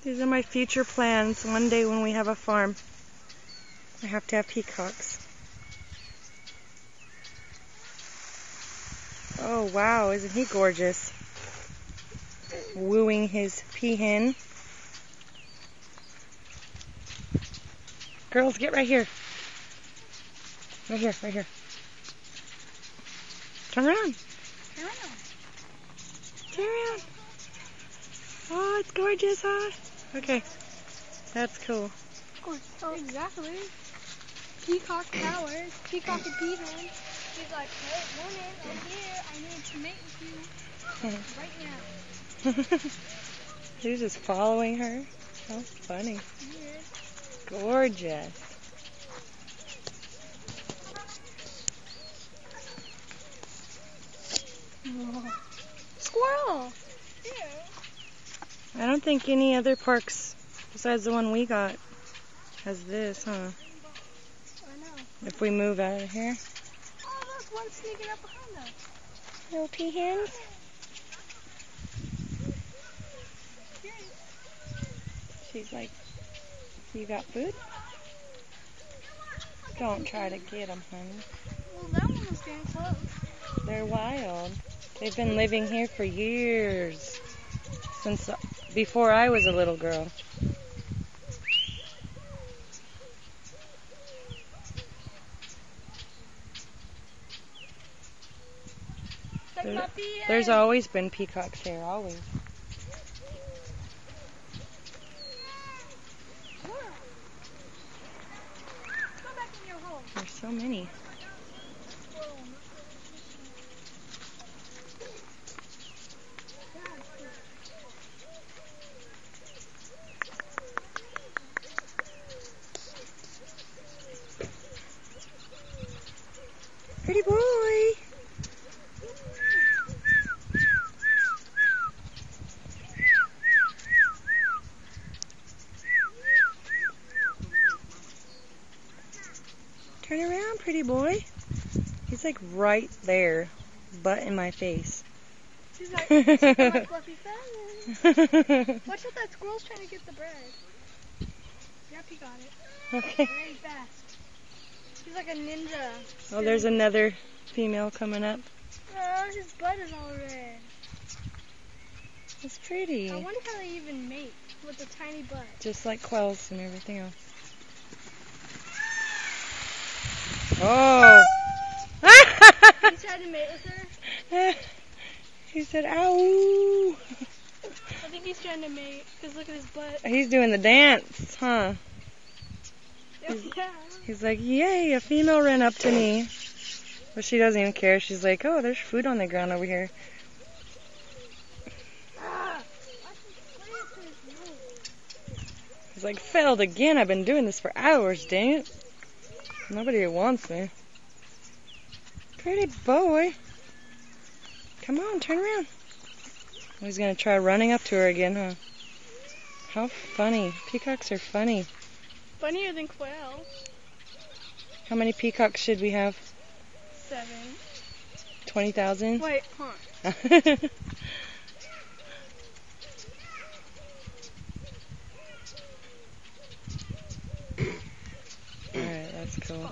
These are my future plans. One day when we have a farm, I have to have peacocks. Oh wow, isn't he gorgeous? Wooing his peahen. Girls, get right here. Right here, right here. Turn around. Turn around. Turn around. Oh, it's gorgeous, huh? Okay. That's cool. Oh, exactly. Peacock powers. Peacock and peahen. He's like, hey, morning, I'm here. I need to mate with you right now. He's just following her. How funny. Yeah. Gorgeous. Oh. Squirrel. Yeah. I don't think any other parks besides the one we got has this, huh? I know. If we move out of here. Oh, look, one's sneaking up behind us. Little peahens. She's like, you got food? Don't try to get them, honey. Well, that one was getting close. They're wild. They've been living here for years. Since before I was a little girl. There's always been peacocks here, always. Go back in your hole. There's so many. Pretty boy. Turn around, pretty boy. He's like right there, butt in my face. She's like, check out my fluffy feathers. Watch out, that squirrel's trying to get the bread. Yep, he got it. Okay. Very fast. He's like a ninja. Oh, there's another female coming up. Oh, his butt is all red. It's pretty. I wonder how they even mate with a tiny butt. Just like quails and everything else. Oh! He tried to mate with her. He said, ow! I think he's trying to mate, because look at his butt. He's doing the dance, huh? Yeah. He's like, yay, a female ran up to me. But she doesn't even care. She's like, oh, there's food on the ground over here. He's like, failed again. I've been doing this for hours, dang it. Nobody wants me. Pretty boy. Come on, turn around. Oh, he's going to try running up to her again, huh? How funny. Peacocks are funny. Funnier than quails. How many peacocks should we have? 7. 20,000? Wait, huh? Alright, that's cool.